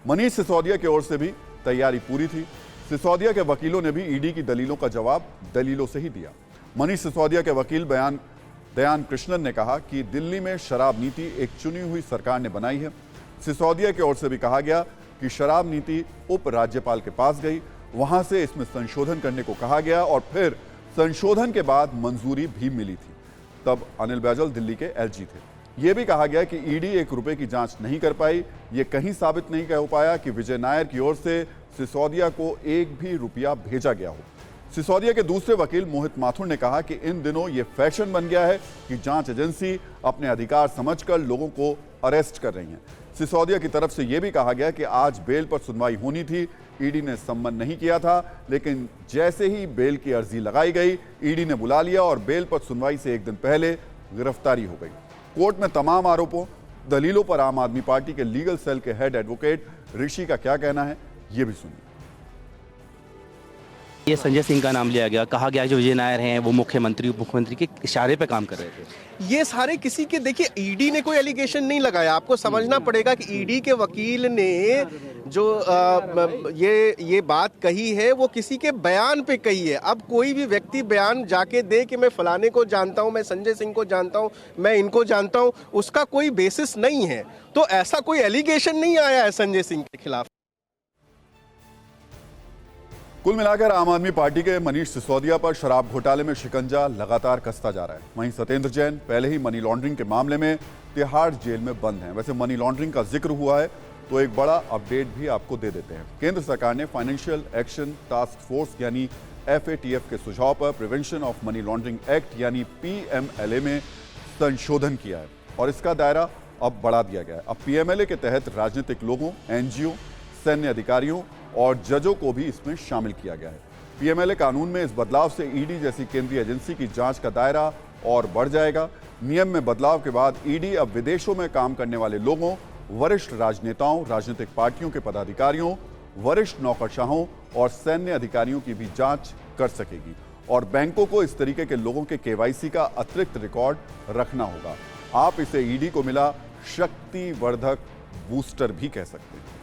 मनीष सिसोदिया की ओर से भी तैयारी पूरी थी। सिसोदिया के वकीलों ने भी ईडी की दलीलों का जवाब दलीलों से ही दिया। मनीष सिसोदिया के वकील दयान कृष्णन ने कहा कि दिल्ली में शराब नीति एक चुनी हुई सरकार ने बनाई है। सिसोदिया की ओर से भी कहा गया कि शराब नीति उप राज्यपाल के पास गई, वहां से इसमें संशोधन करने को कहा गया और फिर संशोधन के बाद मंजूरी भी मिली थी। तब अनिल बैजल दिल्ली के एलजी थे। यह भी कहा गया कि ईडी 1 रुपए की जांच नहीं कर पाई। ये कहीं साबित नहीं कर पाया कि विजय नायर की ओर से सिसोदिया को 1 भी रुपया भेजा गया हो। सिसोदिया के दूसरे वकील मोहित माथुर ने कहा कि इन दिनों ये फैशन बन गया है कि जांच एजेंसी अपने अधिकार समझकर लोगों को अरेस्ट कर रही है। सिसोदिया की तरफ से यह भी कहा गया कि आज बेल पर सुनवाई होनी थी, ईडी ने सम्मन नहीं किया था, लेकिन जैसे ही बेल की अर्जी लगाई गई, ईडी ने बुला लिया और बेल पर सुनवाई से 1 दिन पहले गिरफ्तारी हो गई। कोर्ट में तमाम आरोपों दलीलों पर आम आदमी पार्टी के लीगल सेल के हेड एडवोकेट ऋषि का क्या कहना है, ये भी सुनिए। ये संजय सिंह का नाम लिया गया, कहा गया जो विजय नायर हैं वो मुख्यमंत्री उप मुख्यमंत्री के इशारे पे काम कर रहे थे। ये सारे किसी के, देखिए ईडी ने कोई एलिगेशन नहीं लगाया। आपको समझना पड़ेगा कि ईडी के वकील ने जो ये बात कही है वो किसी के बयान पे कही है। अब कोई भी व्यक्ति बयान जाके दे कि मैं फलाने को जानता हूं, मैं संजय सिंह को जानता हूं, मैं इनको जानता हूं, उसका कोई बेसिस नहीं है। तो ऐसा कोई एलिगेशन नहीं आया है संजय सिंह के खिलाफ। कुल मिलाकर आम आदमी पार्टी के मनीष सिसोदिया पर शराब घोटाले में शिकंजा लगातार कसता जा रहा है। वहीं सत्येंद्र जैन पहले ही मनी लॉन्ड्रिंग के मामले में तिहाड़ जेल में बंद हैं। वैसे मनी लॉन्ड्रिंग का जिक्र हुआ है तो एक बड़ा अपडेट भी आपको दे देते हैं। केंद्र सरकार ने फाइनेंशियल एक्शन टास्क फोर्स यानी FATF के सुझाव पर prevention of money laundering act यानी PMLA में संशोधन किया है और इसका दायरा अब बढ़ा दिया गया है। अब PMLA के तहत राजनीतिक लोगों, NGO, सैन्य अधिकारियों और जजों को भी इसमें शामिल किया गया है। PMLA कानून में इस बदलाव से ईडी जैसी केंद्रीय एजेंसी की जांच का दायरा और बढ़ जाएगा। नियम में बदलाव के बाद ईडी अब विदेशों में काम करने वाले लोगों, वरिष्ठ राजनेताओं, राजनीतिक पार्टियों के पदाधिकारियों, वरिष्ठ नौकरशाहों और सैन्य अधिकारियों की भी जांच कर सकेगी और बैंकों को इस तरीके के लोगों के KYC का अतिरिक्त रिकॉर्ड रखना होगा। आप इसे ईडी को मिला शक्तिवर्धक बूस्टर भी कह सकते हैं।